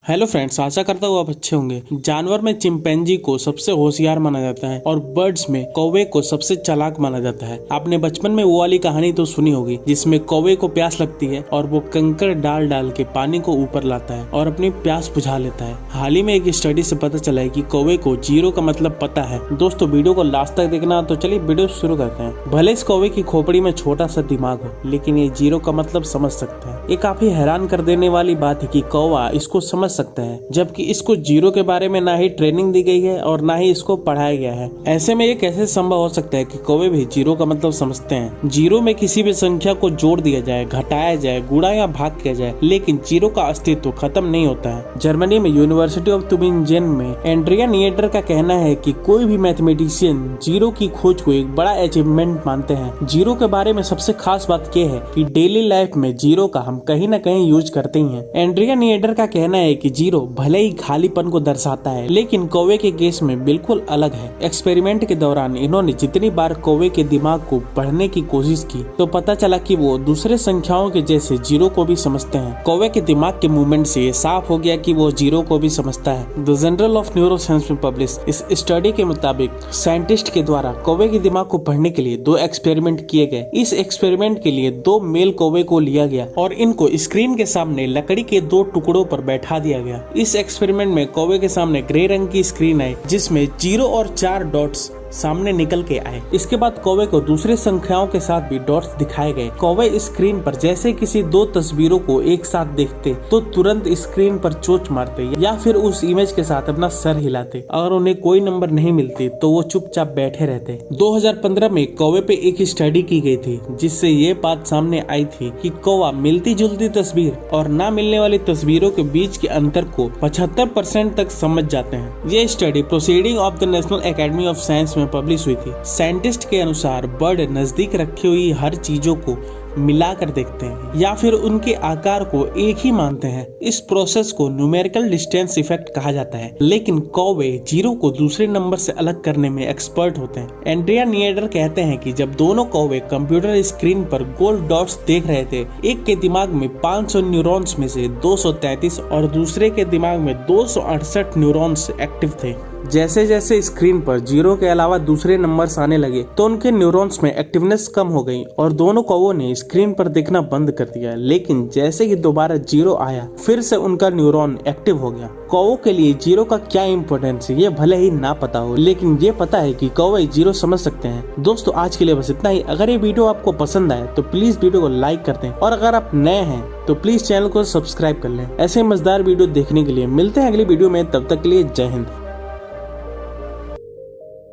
Hello friends, आशा करता हूँ आप अच्छे होंगे। जानवर में चिंपैंजी को सबसे होशियार माना जाता है और बर्ड्स में कौवे को सबसे चालाक माना जाता है। आपने बचपन में वो वाली कहानी तो सुनी होगी जिसमें कौवे को प्यास लगती है और वो कंकड़ डाल डाल के पानी को ऊपर लाता है और अपनी प्यास बुझा लेता है। हाल ही में एक स्टडी से पता चला है कि कौवे को जीरो का मतलब पता है। दोस्तों, वीडियो को लास्ट तक देखना, तो चलिए वीडियो शुरू करते हैं। भले इस कौवे की खोपड़ी में छोटा सा दिमाग हो, लेकिन ये जीरो का मतलब समझ सकता है। ये काफी हैरान कर देने वाली बात है कि कौवा इसको समझ सकता है, जबकि इसको जीरो के बारे में ना ही ट्रेनिंग दी गई है और ना ही इसको पढ़ाया गया है। ऐसे में ये कैसे संभव हो सकता है कि कौवे भी जीरो का मतलब समझते हैं। जीरो में किसी भी संख्या को जोड़ दिया जाए, घटाया जाए, गुणा या भाग किया जाए, लेकिन जीरो का अस्तित्व खत्म नहीं होता है। जर्मनी में यूनिवर्सिटी ऑफ ट्यूबिंगेन में एंड्रिया निएडर का कहना है कि कोई भी मैथमेटिशियन जीरो की खोज को एक बड़ा अचीवमेंट मानते हैं। जीरो के बारे में सबसे खास बात यह है कि डेली लाइफ में जीरो का हम कहीं न कहीं यूज करते ही हैं। एंड्रिया निएडर का कहना है कि जीरो भले ही खालीपन को दर्शाता है, लेकिन कौवे के केस में बिल्कुल अलग है। एक्सपेरिमेंट के दौरान इन्होंने जितनी बार कौवे के दिमाग को पढ़ने की कोशिश की तो पता चला कि वो दूसरे संख्याओं के जैसे जीरो को भी समझते हैं। कौवे के दिमाग के मूवमेंट से ये साफ हो गया कि वो जीरो को भी समझता है। द जर्नल ऑफ न्यूरोसाइंस में पब्लिश इस स्टडी के मुताबिक साइंटिस्ट के द्वारा कौवे के दिमाग को पढ़ने के लिए 2 एक्सपेरिमेंट किए गए। इस एक्सपेरिमेंट के लिए 2 मेल कौवे को लिया गया और इनको स्क्रीन के सामने लकड़ी के 2 टुकड़ों पर बैठा दिया गया। इस एक्सपेरिमेंट में कौवे के सामने ग्रे रंग की स्क्रीन आई जिसमें 0 और 4 डॉट्स सामने निकल के आए। इसके बाद कौवे को दूसरे संख्याओं के साथ भी डॉट्स दिखाए गए। कौवे स्क्रीन पर जैसे किसी 2 तस्वीरों को एक साथ देखते तो तुरंत स्क्रीन पर चोंच मारते या फिर उस इमेज के साथ अपना सर हिलाते। अगर उन्हें कोई नंबर नहीं मिलती तो वो चुपचाप बैठे रहते। 2015 में कौवे पे एक स्टडी की गई थी जिससे ये बात सामने आई थी कि कौवा मिलती जुलती तस्वीर और ना मिलने वाली तस्वीरों के बीच के अंतर को 75% तक समझ जाते हैं। ये study proceeding of the national academy of science में पब्लिश हुई थी। साइंटिस्ट के अनुसार बर्ड नजदीक रखी हुई हर चीजों को मिलाकर देखते हैं या फिर उनके आकार को एक ही मानते हैं। इस प्रोसेस को न्यूमेरिकल डिस्टेंस इफेक्ट कहा जाता है, लेकिन कौवे जीरो को दूसरे नंबर से अलग करने में एक्सपर्ट होते हैं। एंड्रिया निएडर कहते हैं कि जब दोनों कौवे कंप्यूटर स्क्रीन पर गोल डॉट्स देख रहे थे, एक के दिमाग में 500 न्यूरॉन्स में से 233 और दूसरे के दिमाग में 268 न्यूरॉन्स एक्टिव थे। जैसे जैसे स्क्रीन पर जीरो के अलावा दूसरे नंबर्स आने लगे तो उनके न्यूरॉन्स में एक्टिवनेस कम हो गई और दोनों कौवों ने स्क्रीन पर देखना बंद कर दिया। लेकिन जैसे ही दोबारा जीरो आया, फिर से उनका न्यूरॉन एक्टिव हो गया। कौवों के लिए जीरो का क्या इम्पोर्टेंस है ये भले ही ना पता हो, लेकिन ये पता है कि कौवे जीरो समझ सकते हैं। दोस्तों, आज के लिए बस इतना ही। अगर ये वीडियो आपको पसंद आए तो प्लीज वीडियो को लाइक कर दें और अगर आप नए हैं तो प्लीज चैनल को सब्सक्राइब कर लें। ऐसे मजेदार वीडियो देखने के लिए मिलते हैं अगली वीडियो में। तब तक के लिए जय हिंद।